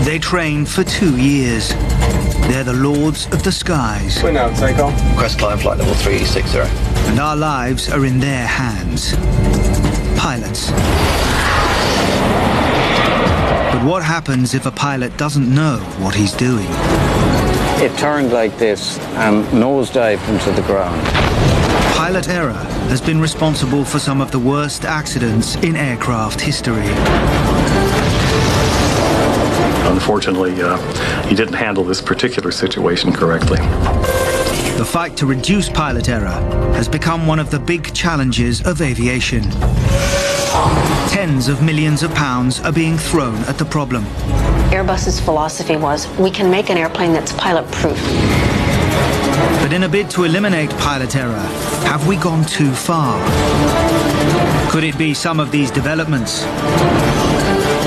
They train for 2 years. They're the lords of the skies. We're now take off. Request climb flight level 360. And our lives are in their hands. Pilots. But what happens if a pilot doesn't know what he's doing? It turned like this and nosedived into the ground. Pilot error has been responsible for some of the worst accidents in aircraft history. Unfortunately, he didn't handle this particular situation correctly. The fight to reduce pilot error has become one of the big challenges of aviation. Tens of millions of pounds are being thrown at the problem. Airbus's philosophy was, we can make an airplane that's pilot-proof. But in a bid to eliminate pilot error, have we gone too far? Could it be some of these developments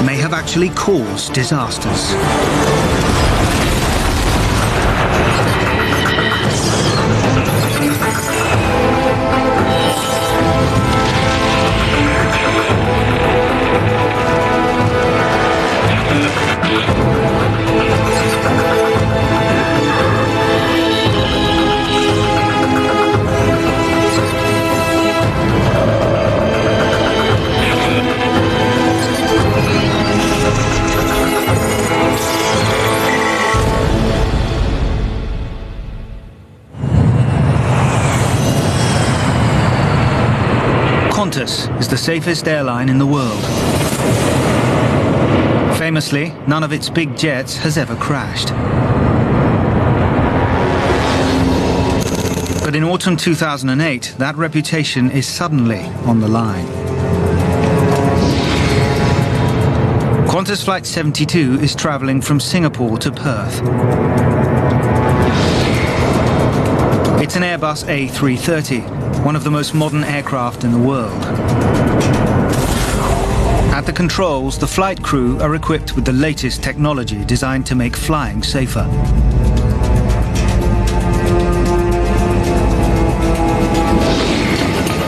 may have actually caused disasters? Qantas is the safest airline in the world. Famously, none of its big jets has ever crashed. But in autumn 2008, that reputation is suddenly on the line. Qantas Flight 72 is travelling from Singapore to Perth. It's an Airbus A330, one of the most modern aircraft in the world. At the controls, the flight crew are equipped with the latest technology designed to make flying safer.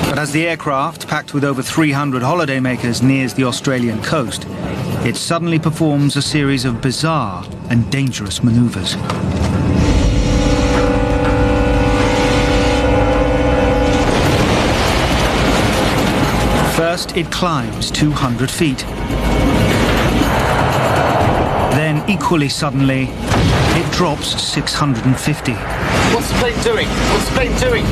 But as the aircraft, packed with over 300 holidaymakers, nears the Australian coast, it suddenly performs a series of bizarre and dangerous maneuvers. First, it climbs 200 feet. Then, equally suddenly, it drops 650. What's the plane doing? What's the plane doing?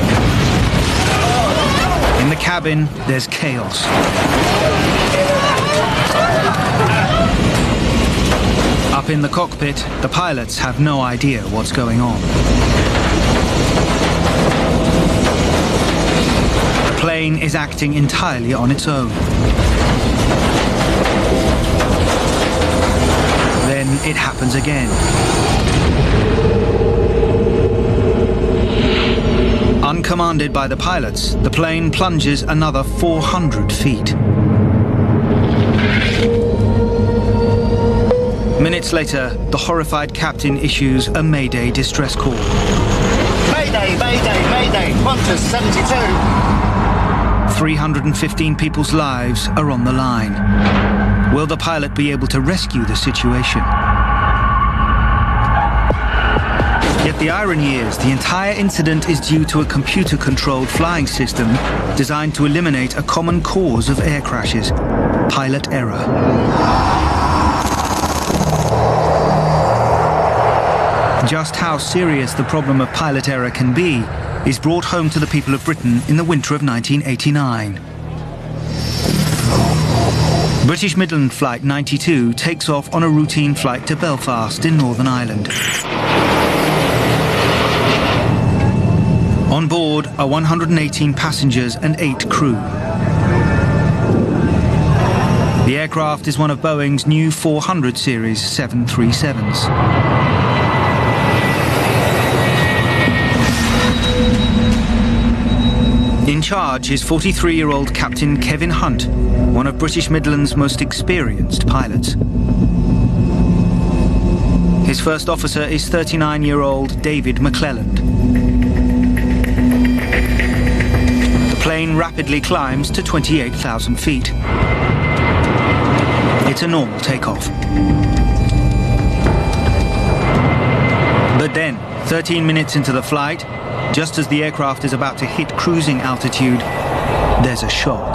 In the cabin, there's chaos. Up in the cockpit, the pilots have no idea what's going on. The plane is acting entirely on its own. Then it happens again. Uncommanded by the pilots, the plane plunges another 400 feet. Minutes later, the horrified captain issues a Mayday distress call. Mayday, Mayday, Mayday, Qantas 72. 315 people's lives are on the line. Will the pilot be able to rescue the situation? Yet the irony is, the entire incident is due to a computer-controlled flying system designed to eliminate a common cause of air crashes: pilot error. Just how serious the problem of pilot error can be is brought home to the people of Britain in the winter of 1989. British Midland Flight 92 takes off on a routine flight to Belfast in Northern Ireland. On board are 118 passengers and 8 crew. The aircraft is one of Boeing's new 400 series 737s. In charge is 43-year-old Captain Kevin Hunt, one of British Midland's most experienced pilots. His first officer is 39-year-old David McClelland. The plane rapidly climbs to 28,000 feet. It's a normal takeoff. But then, 13 minutes into the flight, just as the aircraft is about to hit cruising altitude, there's a shock.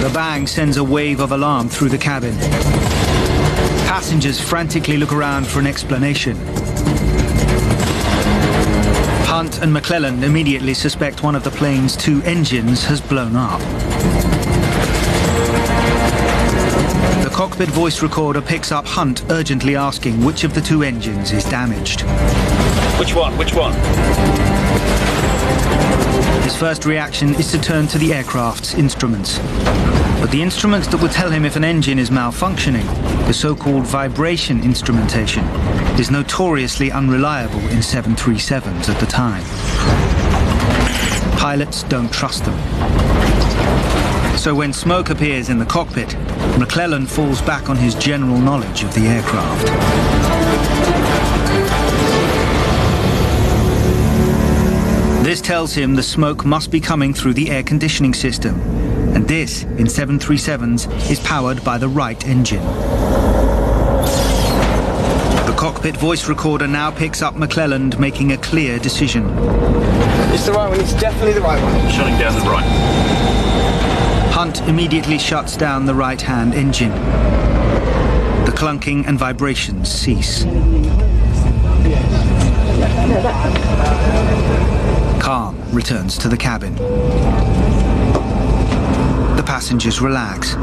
The bang sends a wave of alarm through the cabin. Passengers frantically look around for an explanation. Hunt and McClelland immediately suspect one of the plane's 2 engines has blown up. The cockpit voice recorder picks up Hunt urgently asking which of the 2 engines is damaged. Which one? Which one? His first reaction is to turn to the aircraft's instruments. But the instruments that will tell him if an engine is malfunctioning, the so-called vibration instrumentation, is notoriously unreliable in 737s at the time. Pilots don't trust them. So when smoke appears in the cockpit, McClelland falls back on his general knowledge of the aircraft. This tells him the smoke must be coming through the air conditioning system, and this, in 737s, is powered by the right engine. The cockpit voice recorder now picks up McClelland making a clear decision. It's the right one, it's definitely the right one. Shutting down the right. Hunt immediately shuts down the right-hand engine. The clunking and vibrations cease. Calm returns to the cabin. The passengers relax.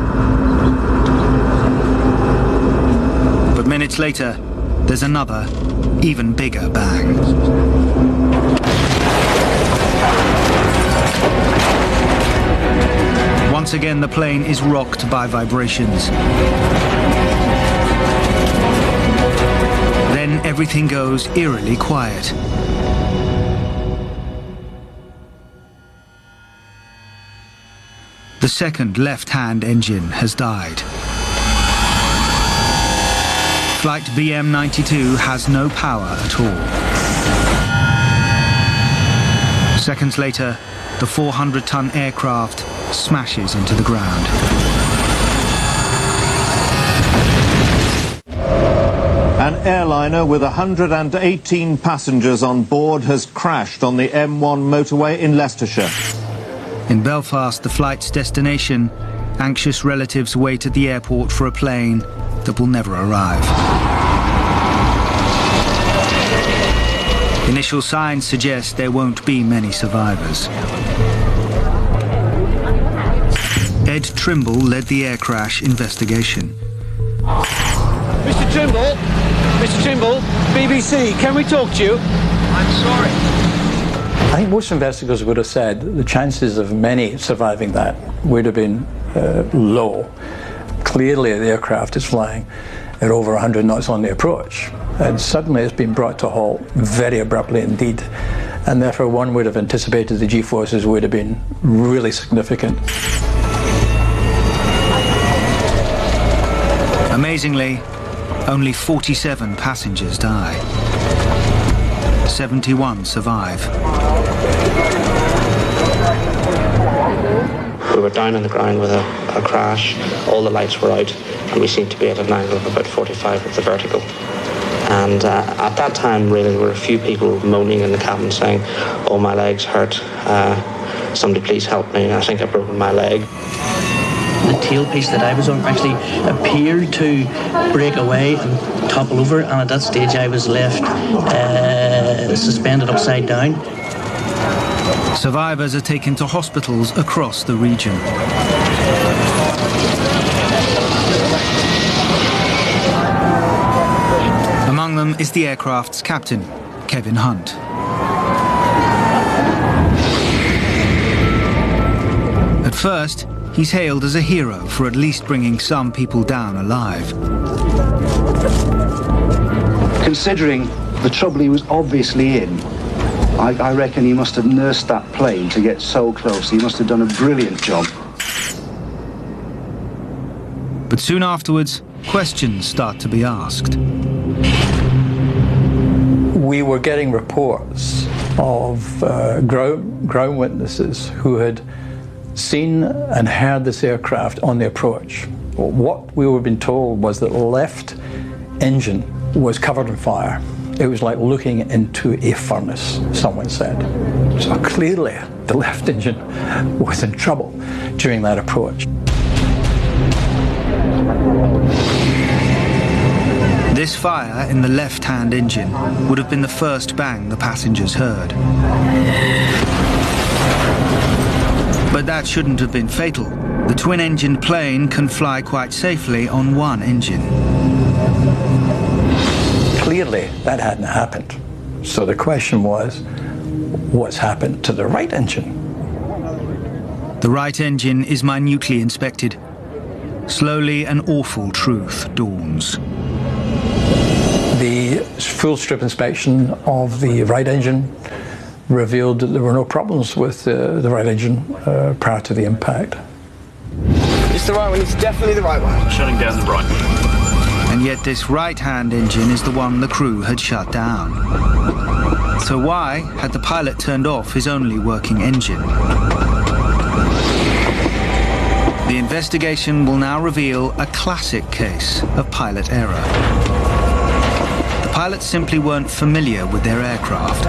But minutes later, there's another, even bigger bang. Once again, the plane is rocked by vibrations. Then everything goes eerily quiet. The second left-hand engine has died. Flight BM-92 has no power at all. Seconds later, the 400-ton aircraft smashes into the ground. An airliner with 118 passengers on board has crashed on the M1 motorway in Leicestershire. In Belfast, the flight's destination, anxious relatives wait at the airport for a plane that will never arrive. Initial signs suggest there won't be many survivors. Ed Trimble led the air crash investigation. Mr. Trimble, BBC, can we talk to you? I'm sorry. I think most investigators would have said the chances of many surviving that would have been low. Clearly the aircraft is flying at over 100 knots on the approach, and suddenly it's been brought to a halt very abruptly indeed, and therefore one would have anticipated the G-forces would have been really significant. Amazingly, only 47 passengers die. 71 survive. We were down on the ground with a crash, all the lights were out, and we seemed to be at an angle of about 45 with the vertical. And at that time, really, there were a few people moaning in the cabin saying, "Oh, my leg's hurt, somebody please help me, I think I've broken my leg." The tailpiece that I was on actually appeared to break away and topple over, and at that stage I was left suspended upside down. Survivors are taken to hospitals across the region. Among them is the aircraft's captain, Kevin Hunt. At first, he's hailed as a hero for at least bringing some people down alive. Considering the trouble he was obviously in, I reckon he must have nursed that plane to get so close. He must have done a brilliant job. But soon afterwards, questions start to be asked. We were getting reports of ground witnesses who had seen and heard this aircraft on the approach. What we were being told was that the left engine was covered in fire. It was like looking into a furnace, someone said. So clearly the left engine was in trouble during that approach. This fire in the left-hand engine would have been the first bang the passengers heard. But that shouldn't have been fatal. The twin-engined plane can fly quite safely on one engine. Clearly, that hadn't happened. So the question was, what's happened to the right engine? The right engine is minutely inspected. Slowly, an awful truth dawns. The full strip inspection of the right engine revealed that there were no problems with the right engine prior to the impact. It's the right one, it's definitely the right one. Shutting down the right. And yet this right-hand engine is the one the crew had shut down. So why had the pilot turned off his only working engine? The investigation will now reveal a classic case of pilot error. The pilots simply weren't familiar with their aircraft.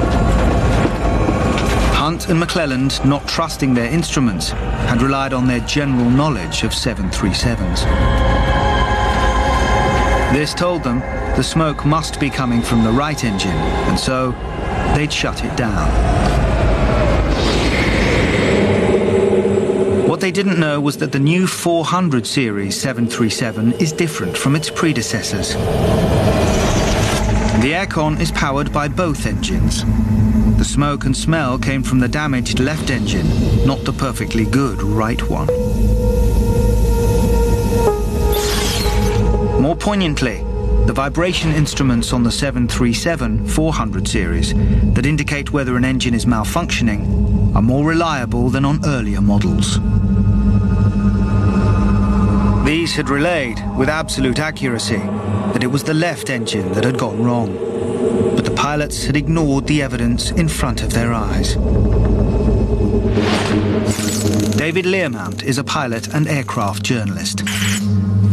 Hunt and McClelland, not trusting their instruments, had relied on their general knowledge of 737s. This told them the smoke must be coming from the right engine, and so they'd shut it down. What they didn't know was that the new 400 series 737 is different from its predecessors. The aircon is powered by both engines. The smoke and smell came from the damaged left engine, not the perfectly good right one. More poignantly, the vibration instruments on the 737-400 series that indicate whether an engine is malfunctioning are more reliable than on earlier models. These had relayed with absolute accuracy that it was the left engine that had gone wrong, but the pilots had ignored the evidence in front of their eyes. David Learmount is a pilot and aircraft journalist.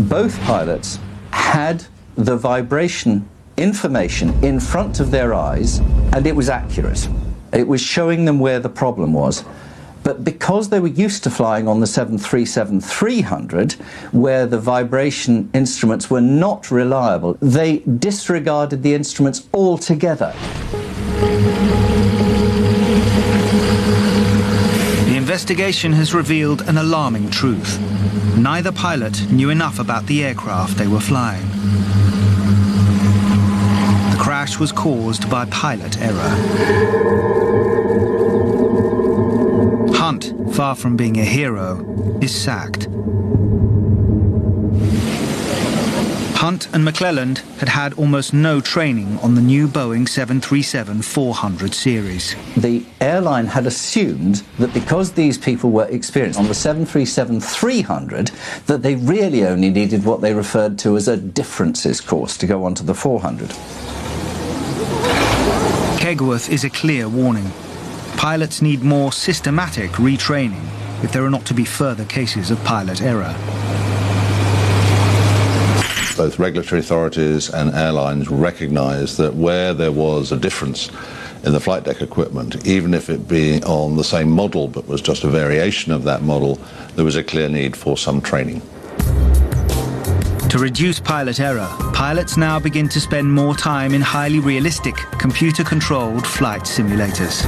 Both pilots had the vibration information in front of their eyes, and it was accurate. It was showing them where the problem was. But because they were used to flying on the 737-300, where the vibration instruments were not reliable, they disregarded the instruments altogether. The investigation has revealed an alarming truth. Neither pilot knew enough about the aircraft they were flying. The crash was caused by pilot error. Hunt, far from being a hero, is sacked. Hunt and McClelland had had almost no training on the new Boeing 737-400 series. The airline had assumed that because these people were experienced on the 737-300, that they really only needed what they referred to as a differences course to go onto the 400. Kegworth is a clear warning. Pilots need more systematic retraining if there are not to be further cases of pilot error. Both regulatory authorities and airlines recognise that where there was a difference in the flight deck equipment, even if it be on the same model but was just a variation of that model, there was a clear need for some training. To reduce pilot error, pilots now begin to spend more time in highly realistic, computer-controlled flight simulators.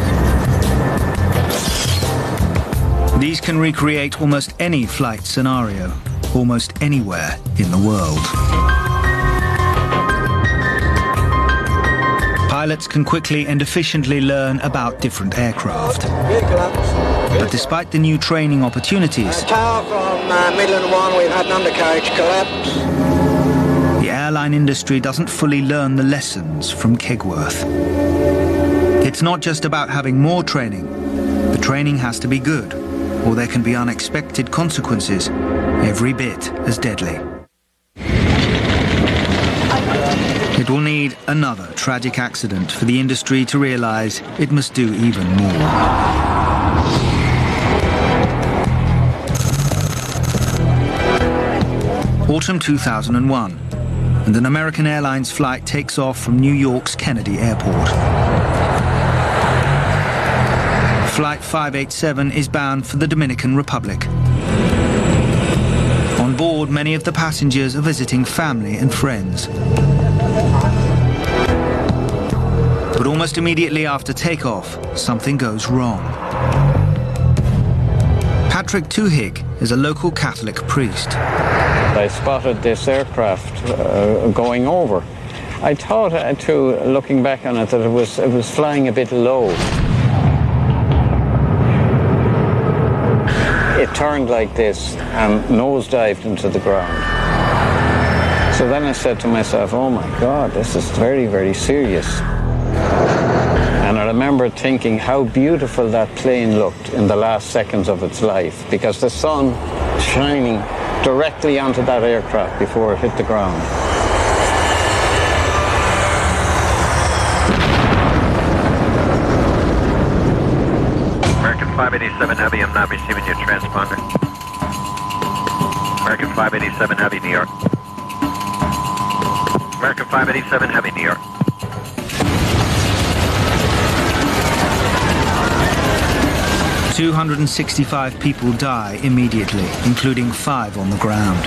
These can recreate almost any flight scenario, almost anywhere in the world. Pilots can quickly and efficiently learn about different aircraft. But despite the new training opportunities, Tower from Midland 1, we've had an undercarriage collapse. the airline industry doesn't fully learn the lessons from Kegworth. It's not just about having more training. The training has to be good, or there can be unexpected consequences, every bit as deadly. It will need another tragic accident for the industry to realise it must do even more. Autumn 2001, and an American Airlines flight takes off from New York's Kennedy Airport. Flight 587 is bound for the Dominican Republic. On board, many of the passengers are visiting family and friends. But almost immediately after takeoff, something goes wrong. Patrick Tuhig is a local Catholic priest. I spotted this aircraft going over. I thought, looking back on it, that it was flying a bit low. It turned like this and nosedived into the ground. So then I said to myself, oh my God, this is very, very serious. And I remember thinking how beautiful that plane looked in the last seconds of its life, because the sun shining directly onto that aircraft before it hit the ground. American 587 Heavy, I'm not receiving your transponder. American 587 Heavy, New York. American 587 Heavy, New York. "265 people die immediately, including 5 on the ground.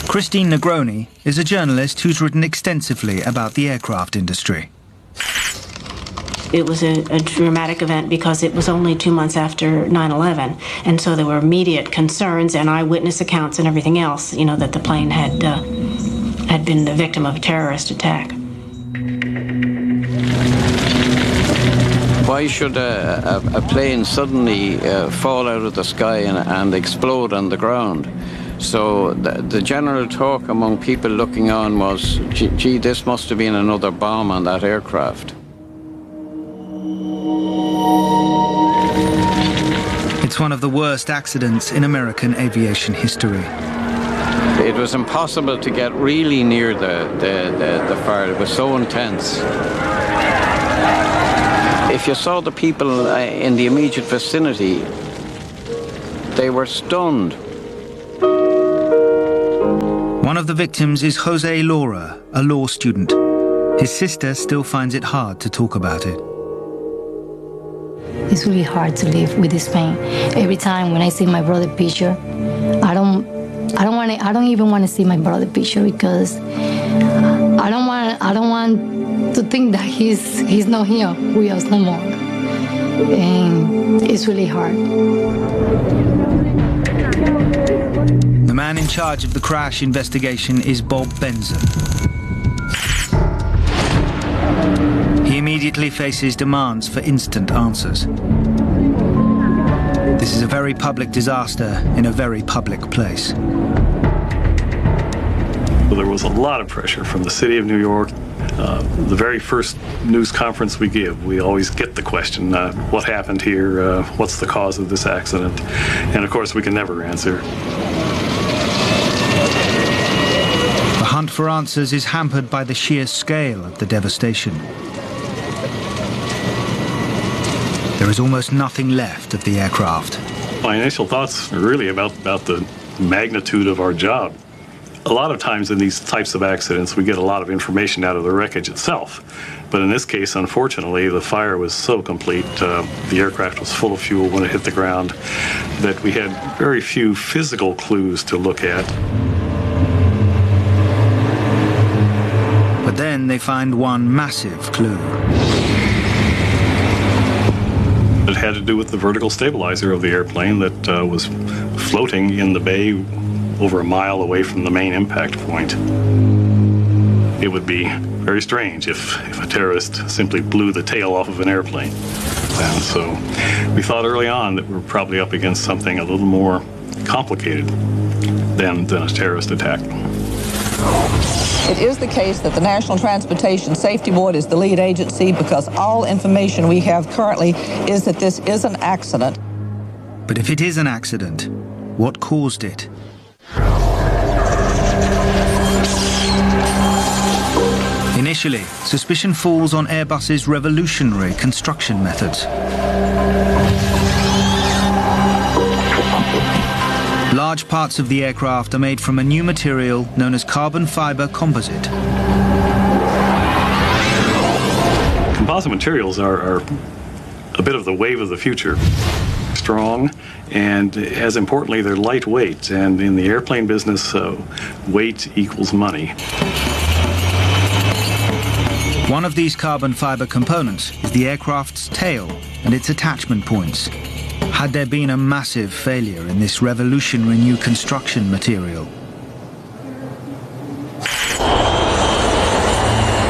Christine Negroni is a journalist who's written extensively about the aircraft industry. It was a dramatic event because it was only 2 months after 9/11, and so there were immediate concerns and eyewitness accounts and everything else, you know, that the plane had been the victim of a terrorist attack. Why should a plane suddenly fall out of the sky and explode on the ground? So the general talk among people looking on was, gee, this must have been another bomb on that aircraft. It's one of the worst accidents in American aviation history. It was impossible to get really near the fire. It was so intense. If you saw the people in the immediate vicinity, they were stunned. One of the victims is Jose Laura, a law student. His sister still finds it hard to talk about it. It's really hard to live with this pain. Every time when I see my brother picture, I don't even want to see my brother picture, because I don't want to think that he's not here with us no more. And it's really hard. The man in charge of the crash investigation is Bob Benson. He immediately faces demands for instant answers. This is a very public disaster in a very public place. Well, there was a lot of pressure from the city of New York. The very first news conference we give, we always get the question, what happened here? What's the cause of this accident? And of course, we can never answer. The hunt for answers is hampered by the sheer scale of the devastation. There is almost nothing left of the aircraft. My initial thoughts are really about the magnitude of our job. A lot of times in these types of accidents, we get a lot of information out of the wreckage itself. But in this case, unfortunately, the fire was so complete, the aircraft was full of fuel when it hit the ground, that we had very few physical clues to look at. But then they find one massive clue. It had to do with the vertical stabilizer of the airplane that was floating in the bay over a mile away from the main impact point. It would be very strange if a terrorist simply blew the tail off of an airplane. And so we thought early on that we were probably up against something a little more complicated than a terrorist attack. It is the case that the National Transportation Safety Board is the lead agency, because all information we have currently is that this is an accident. But if it is an accident, what caused it? Initially, suspicion falls on Airbus's revolutionary construction methods. large parts of the aircraft are made from a new material known as carbon fiber composite. Composite materials are a bit of the wave of the future. Strong, and as importantly, they're lightweight, and in the airplane business, weight equals money. One of these carbon fiber components is the aircraft's tail and its attachment points. Had there been a massive failure in this revolutionary new construction material,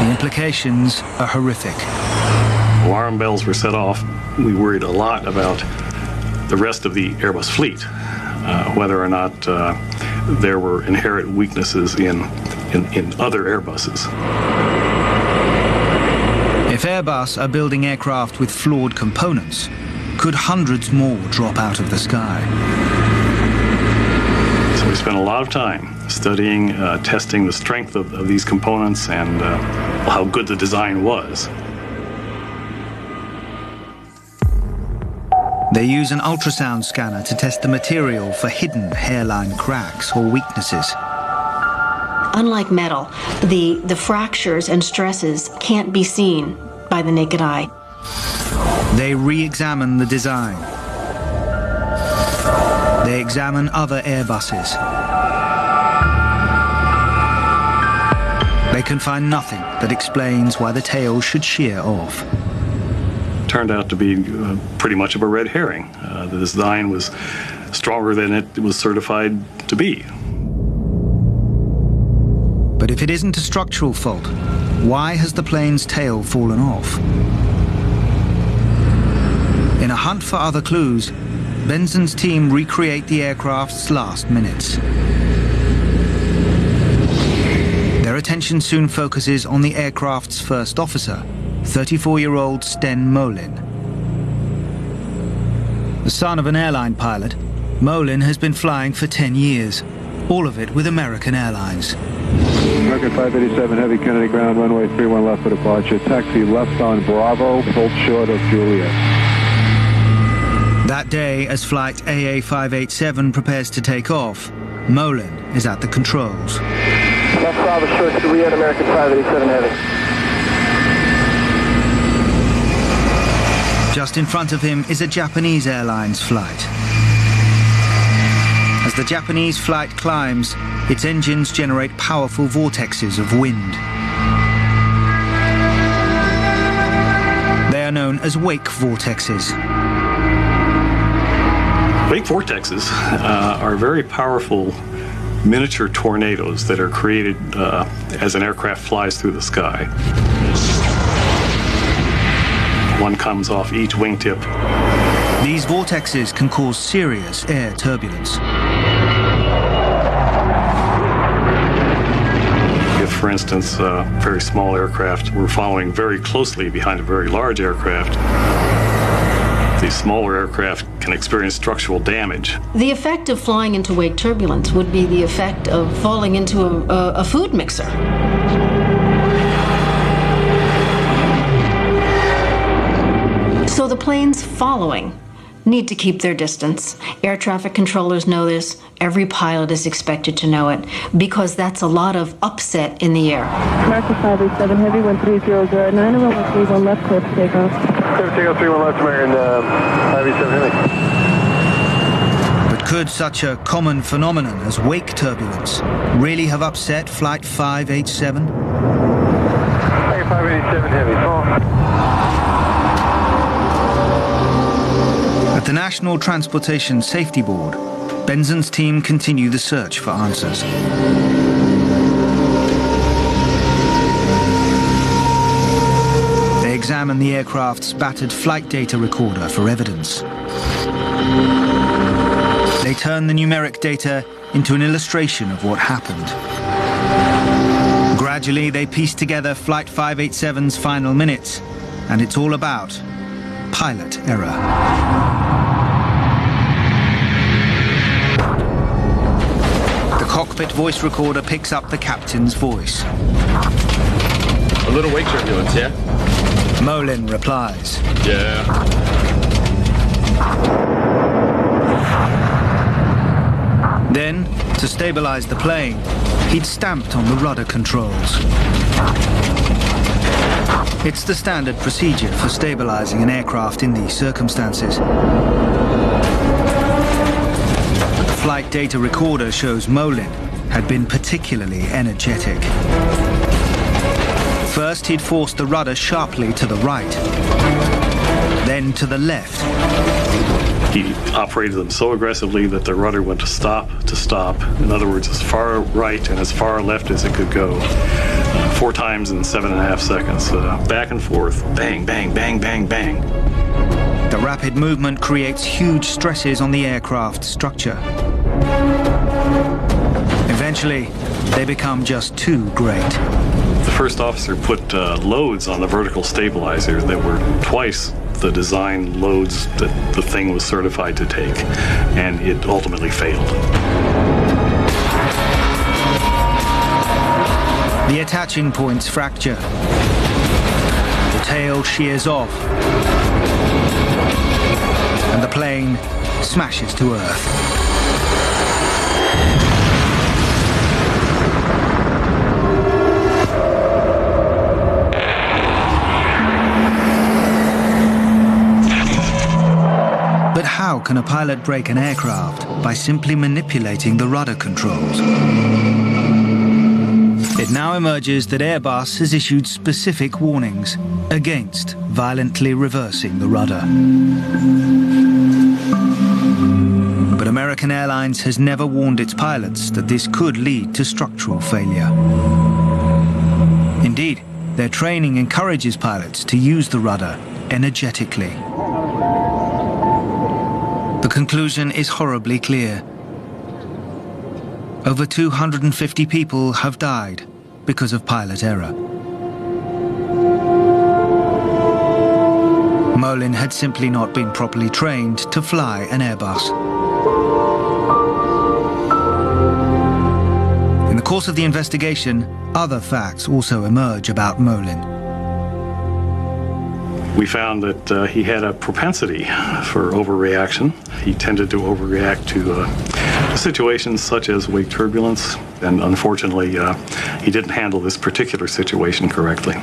the implications are horrific. Alarm bells were set off. We worried a lot about the rest of the Airbus fleet, whether or not there were inherent weaknesses in other Airbuses. If Airbus are building aircraft with flawed components, could hundreds more drop out of the sky? So we spent a lot of time studying, testing the strength of these components and how good the design was. They use an ultrasound scanner to test the material for hidden hairline cracks or weaknesses. Unlike metal, the fractures and stresses can't be seen by the naked eye. They re-examine the design. They examine other Airbuses. They can find nothing that explains why the tail should shear off. Turned out to be pretty much of a red herring. The design was stronger than it was certified to be. But if it isn't a structural fault, why has the plane's tail fallen off? In a hunt for other clues, Benson's team recreate the aircraft's last minutes. Their attention soon focuses on the aircraft's first officer, 34-year-old Sten Molin. The son of an airline pilot, Molin has been flying for 10 years, all of it with American Airlines. American 587 Heavy, Kennedy ground, runway 31 left for departure. Taxi left on Bravo, hold short of Juliet. That day, as flight AA587 prepares to take off, Molin is at the controls. Left Bravo, short to Juliet, American 587 Heavy. Just in front of him is a Japanese Airlines flight. As the Japanese flight climbs, its engines generate powerful vortexes of wind. They are known as wake vortexes. Wake vortexes are very powerful miniature tornadoes that are created as an aircraft flies through the sky. One comes off each wingtip. These vortexes can cause serious air turbulence. If, for instance, a very small aircraft were following very closely behind a very large aircraft, the smaller aircraft can experience structural damage. The effect of flying into wake turbulence would be the effect of falling into a food mixer. So the planes following need to keep their distance. Air traffic controllers know this. Every pilot is expected to know it because that's a lot of upset in the air. American 587 Heavy, 13009, and 131 left, clear for takeoff. 731 left, American 587 Heavy. But could such a common phenomenon as wake turbulence really have upset Flight 587? 587 Heavy, call. At the National Transportation Safety Board, Benson's team continue the search for answers. They examine the aircraft's battered flight data recorder for evidence. They turn the numeric data into an illustration of what happened. Gradually, they piece together Flight 587's final minutes, and it's all about pilot error. The cockpit voice recorder picks up the captain's voice. A little wake turbulence, yeah? Molin replies. Then, to stabilize the plane, he'd stamped on the rudder controls. It's the standard procedure for stabilizing an aircraft in these circumstances. But the flight data recorder shows Molin had been particularly energetic. First, he'd forced the rudder sharply to the right, then to the left. He operated them so aggressively that the rudder went to stop. In other words, as far right and as far left as it could go. 4 times in 7.5 seconds. Back and forth. Bang, bang, bang, bang, bang. The rapid movement creates huge stresses on the aircraft structure. Eventually, they become just too great. The first officer put loads on the vertical stabilizer that were twice the design loads that the thing was certified to take, and it ultimately failed. The attaching points fracture. The tail shears off. And the plane smashes to earth. But how can a pilot break an aircraft by simply manipulating the rudder controls? It now emerges that Airbus has issued specific warnings against violently reversing the rudder. But American Airlines has never warned its pilots that this could lead to structural failure. Indeed, their training encourages pilots to use the rudder energetically. The conclusion is horribly clear. Over 250 people have died because of pilot error. Molin had simply not been properly trained to fly an Airbus. In the course of the investigation, other facts also emerge about Molin. We found that he had a propensity for overreaction. He tended to overreact to situations such as wake turbulence, and unfortunately, he didn't handle this particular situation correctly.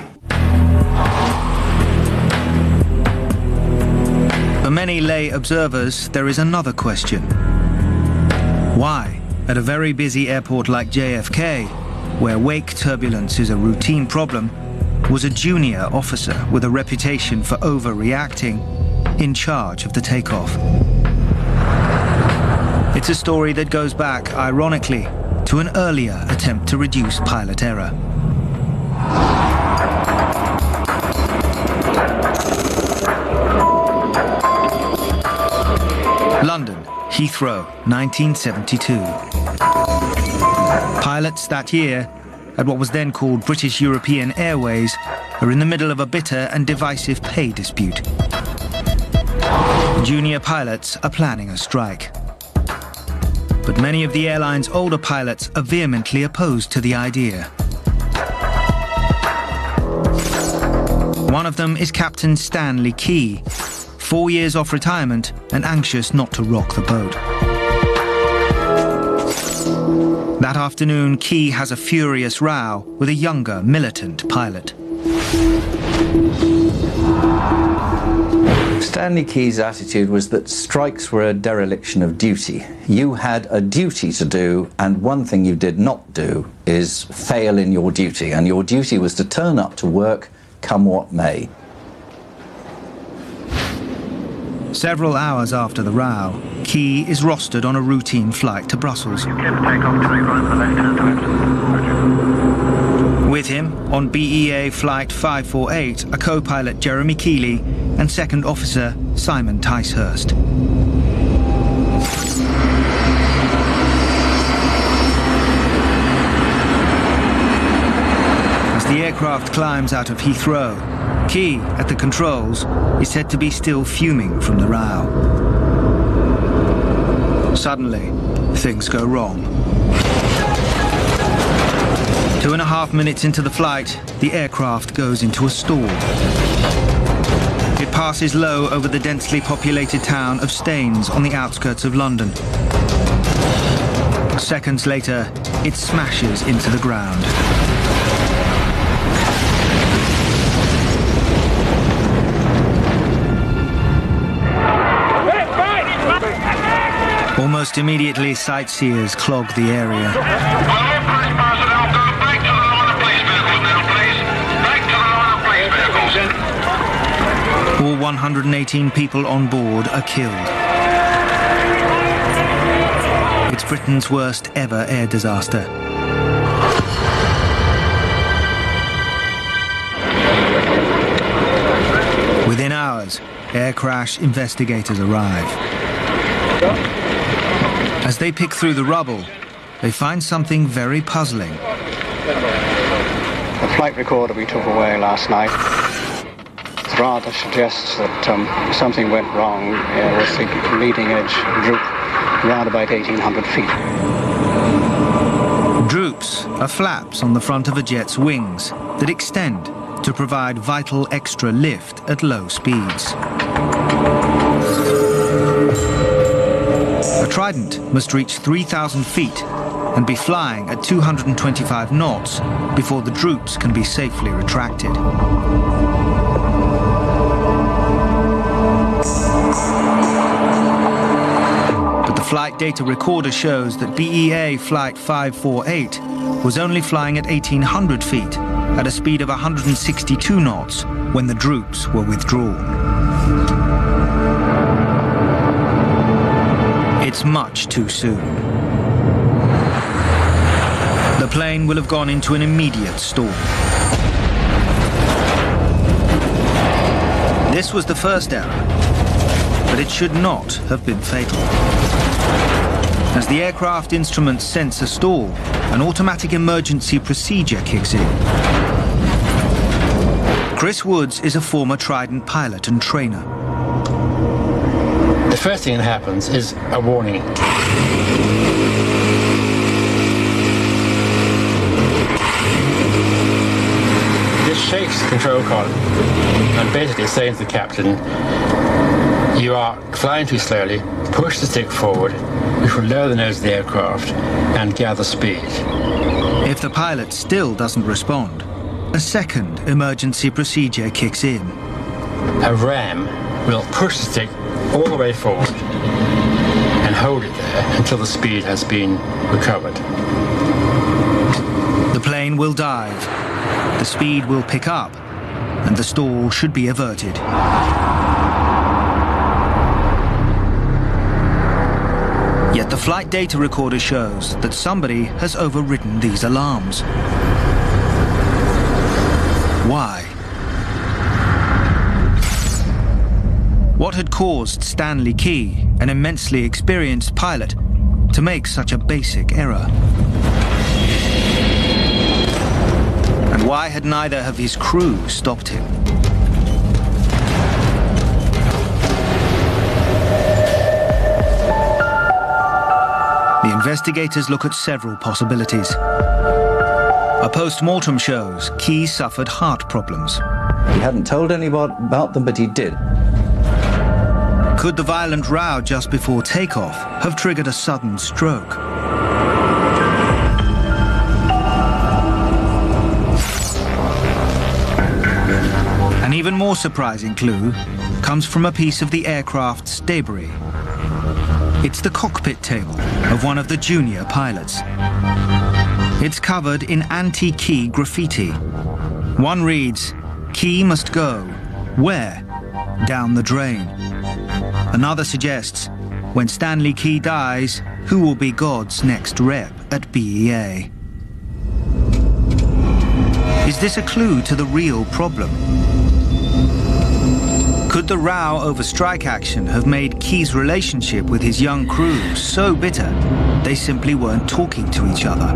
For many lay observers, there is another question. Why, at a very busy airport like JFK, where wake turbulence is a routine problem, was a junior officer with a reputation for overreacting in charge of the takeoff? It's a story that goes back, ironically, to an earlier attempt to reduce pilot error. London, Heathrow, 1972. Pilots that year, at what was then called British European Airways, are in the middle of a bitter and divisive pay dispute. Junior pilots are planning a strike. But many of the airline's older pilots are vehemently opposed to the idea. One of them is Captain Stanley Key, 4 years off retirement and anxious not to rock the boat. That afternoon, Key has a furious row with a younger, militant pilot. Stanley Key's attitude was that strikes were a dereliction of duty. You had a duty to do, and one thing you did not do is fail in your duty, and your duty was to turn up to work, come what may. Several hours after the row, Key is rostered on a routine flight to Brussels. With him, on BEA Flight 548, are co-pilot Jeremy Keeley and second officer Simon Ticehurst. As the aircraft climbs out of Heathrow, Key, at the controls, is said to be still fuming from the row. Suddenly, things go wrong. 2.5 minutes into the flight, the aircraft goes into a stall. It passes low over the densely populated town of Staines on the outskirts of London. Seconds later, it smashes into the ground. Almost immediately, sightseers clog the area. All 118 people on board are killed. It's Britain's worst ever air disaster. Within hours, air crash investigators arrive. As they pick through the rubble, they find something very puzzling. The flight recorder we took away last night rather suggests that something went wrong with the leading edge droop around about 1,800 feet. Droops are flaps on the front of a jet's wings that extend to provide vital extra lift at low speeds. A Trident must reach 3,000 feet and be flying at 225 knots before the droops can be safely retracted. But the flight data recorder shows that BEA Flight 548 was only flying at 1,800 feet at a speed of 162 knots when the droops were withdrawn. It's much too soon. The plane will have gone into an immediate stall. This was the first error, but it should not have been fatal. As the aircraft instruments sense a stall, an automatic emergency procedure kicks in. Chris Woods is a former Trident pilot and trainer. The first thing that happens is a warning. This shakes the control column and basically saying to the captain, you are flying too slowly, push the stick forward, which will lower the nose of the aircraft and gather speed. If the pilot still doesn't respond, a second emergency procedure kicks in. A ram will push the stick all the way forward and hold it there until the speed has been recovered. The plane will dive, the speed will pick up, and the stall should be averted. Yet the flight data recorder shows that somebody has overridden these alarms. Why? What had caused Stanley Key, an immensely experienced pilot, to make such a basic error? And why had neither of his crew stopped him? The investigators look at several possibilities. A post-mortem shows Key suffered heart problems. He hadn't told anyone about them, but he did. Could the violent row just before takeoff have triggered a sudden stroke? An even more surprising clue comes from a piece of the aircraft's debris. It's the cockpit table of one of the junior pilots. It's covered in anti-Key graffiti. One reads, "Key must go. Where? Down the drain." Another suggests, when Stanley Key dies, who will be God's next rep at BEA? Is this a clue to the real problem? Could the row over strike action have made Key's relationship with his young crew so bitter they simply weren't talking to each other?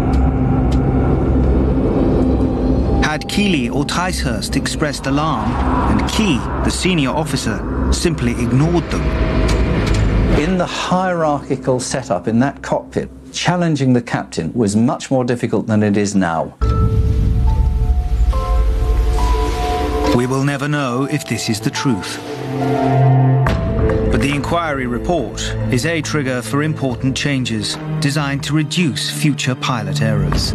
Had Keeley or Ticehurst expressed alarm and Key, the senior officer, simply ignored them? In the hierarchical setup in that cockpit, challenging the captain was much more difficult than it is now. We will never know if this is the truth. But the inquiry report is a trigger for important changes designed to reduce future pilot errors.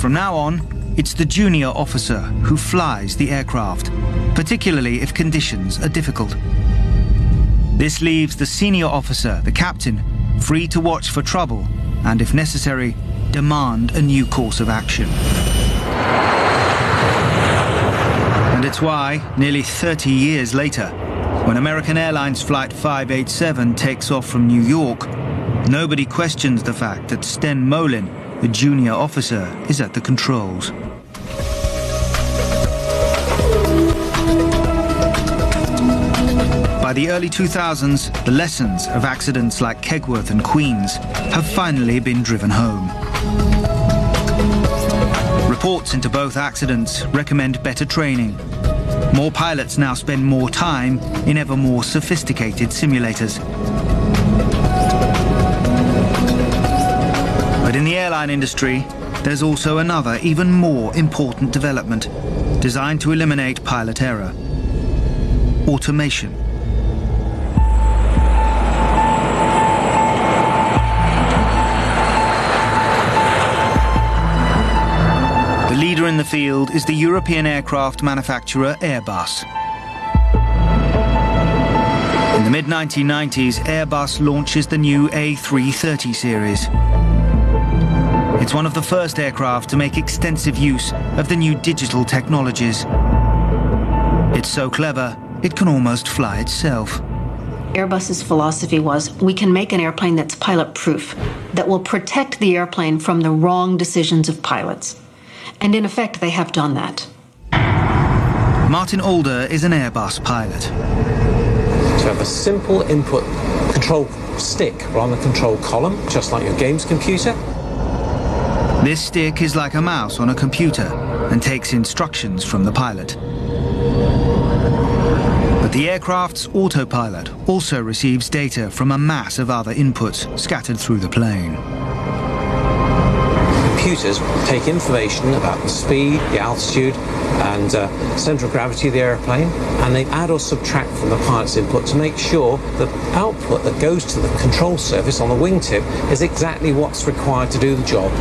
From now on, it's the junior officer who flies the aircraft, particularly if conditions are difficult. This leaves the senior officer, the captain, free to watch for trouble and, if necessary, demand a new course of action. And it's why, nearly 30 years later, when American Airlines Flight 587 takes off from New York, nobody questions the fact that Sten Molin, the junior officer, is at the controls. By the early 2000s, the lessons of accidents like Kegworth and Queen's have finally been driven home. Reports into both accidents recommend better training. More pilots now spend more time in ever more sophisticated simulators. But in the airline industry, there's also another, even more important development designed to eliminate pilot error: automation. The leader in the field is the European aircraft manufacturer Airbus. In the mid-1990s, Airbus launches the new A330 series. It's one of the first aircraft to make extensive use of the new digital technologies. It's so clever, it can almost fly itself. Airbus's philosophy was, we can make an airplane that's pilot-proof, that will protect the airplane from the wrong decisions of pilots. And in effect, they have done that. Martin Alder is an Airbus pilot. To have a simple input control stick on the control column, just like your games computer. This stick is like a mouse on a computer and takes instructions from the pilot. But the aircraft's autopilot also receives data from a mass of other inputs scattered through the plane. Computers take information about the speed, the altitude, and centre of gravity of the airplane, and they add or subtract from the pilot's input to make sure that output that goes to the control surface on the wingtip is exactly what's required to do the job.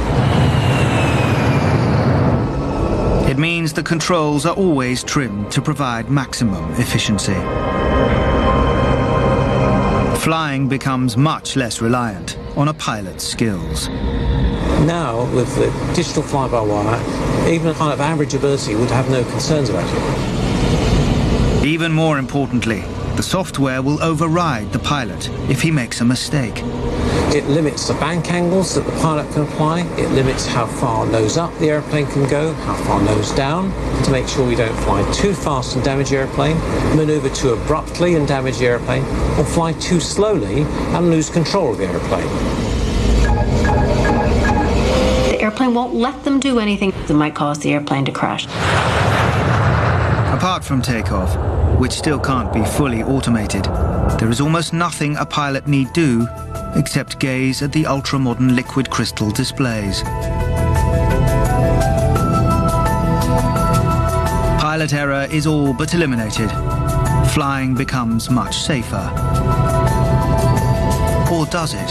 It means the controls are always trimmed to provide maximum efficiency. Flying becomes much less reliant on a pilot's skills. Now, with the digital fly-by-wire, even a pilot of average ability would have no concerns about it. Even more importantly, the software will override the pilot if he makes a mistake. It limits the bank angles that the pilot can apply. It limits how far nose up the airplane can go, how far nose down, to make sure we don't fly too fast and damage the airplane, manoeuvre too abruptly and damage the airplane, or fly too slowly and lose control of the airplane. The airplane won't let them do anything that might cause the airplane to crash. Apart from takeoff, which still can't be fully automated, there is almost nothing a pilot need do except gaze at the ultra-modern liquid crystal displays. Pilot error is all but eliminated. Flying becomes much safer. Or does it?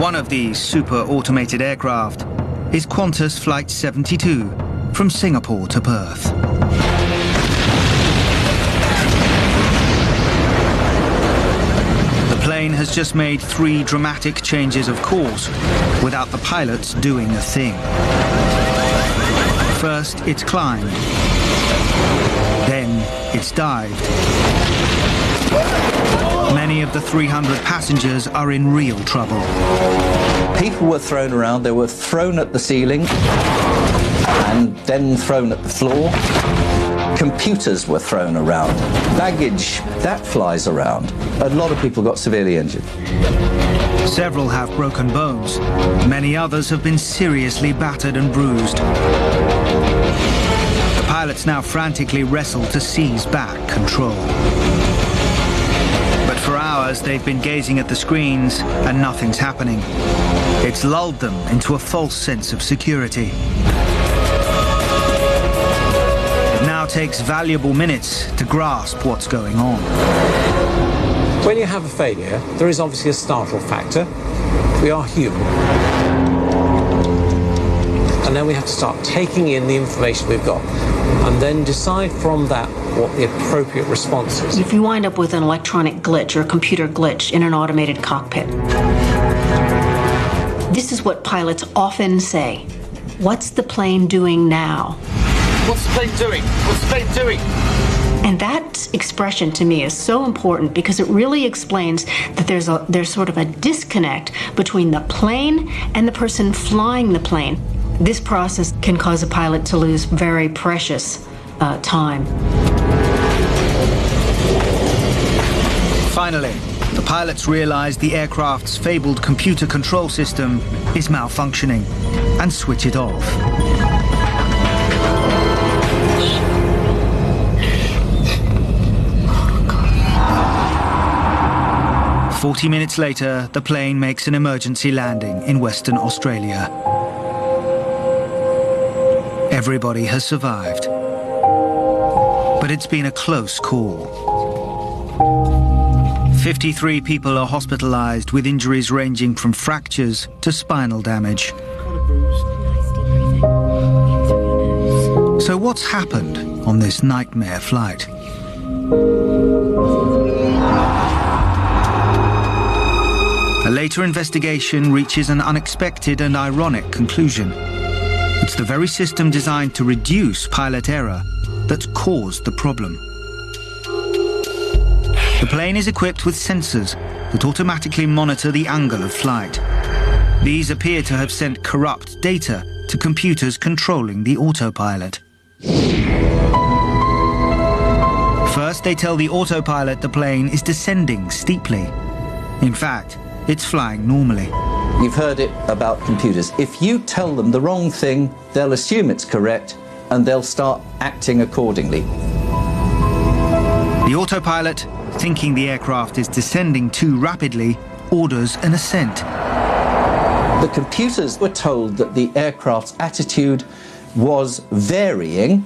One of these super-automated aircraft is Qantas Flight 72 from Singapore to Perth. The plane has just made 3 dramatic changes of course without the pilots doing a thing. First, it's climbed. Then, it's dived. Many of the 300 passengers are in real trouble. People were thrown around. They were thrown at the ceiling and then thrown at the floor. Computers were thrown around. Baggage, that flies around. A lot of people got severely injured. Several have broken bones. Many others have been seriously battered and bruised. The pilots now frantically wrestle to seize back control. But for hours they've been gazing at the screens and nothing's happening. It's lulled them into a false sense of security. But now takes valuable minutes to grasp what's going on. When you have a failure, there is obviously a startle factor. We are human. And then we have to start taking in the information we've got and then decide from that what the appropriate response is. If you wind up with an electronic glitch or a computer glitch in an automated cockpit, this is what pilots often say. What's the plane doing now? What's the plane doing? What's the plane doing? And that expression to me is so important because it really explains that there's sort of a disconnect between the plane and the person flying the plane. This process can cause a pilot to lose very precious time. Finally, the pilots realize the aircraft's fabled computer control system is malfunctioning and switch it off. "40 minutes later, the plane makes an emergency landing in Western Australia. Everybody has survived, but it's been a close call. 53 people are hospitalized with injuries ranging from fractures to spinal damage. So what's happened on this nightmare flight? A later investigation reaches an unexpected and ironic conclusion. It's the very system designed to reduce pilot error that's caused the problem. The plane is equipped with sensors that automatically monitor the angle of flight. These appear to have sent corrupt data to computers controlling the autopilot. First, they tell the autopilot the plane is descending steeply. In fact, it's flying normally. You've heard it about computers. If you tell them the wrong thing, they'll assume it's correct and they'll start acting accordingly. The autopilot, thinking the aircraft is descending too rapidly, orders an ascent. The computers were told that the aircraft's attitude was varying,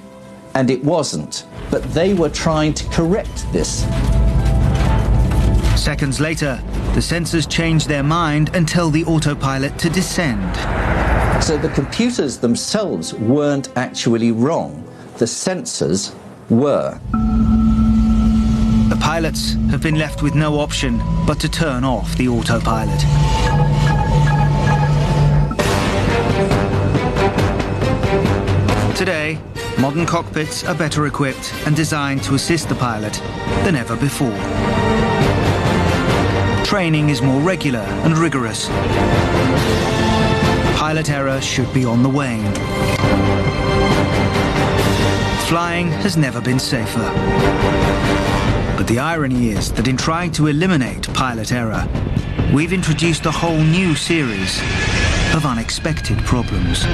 and it wasn't. But they were trying to correct this. Seconds later, the sensors change their mind and tell the autopilot to descend. So the computers themselves weren't actually wrong. The sensors were. The pilots have been left with no option but to turn off the autopilot. Today, modern cockpits are better equipped and designed to assist the pilot than ever before. Training is more regular and rigorous. Pilot error should be on the wane. Flying has never been safer. But the irony is that in trying to eliminate pilot error, we've introduced a whole new series of unexpected problems.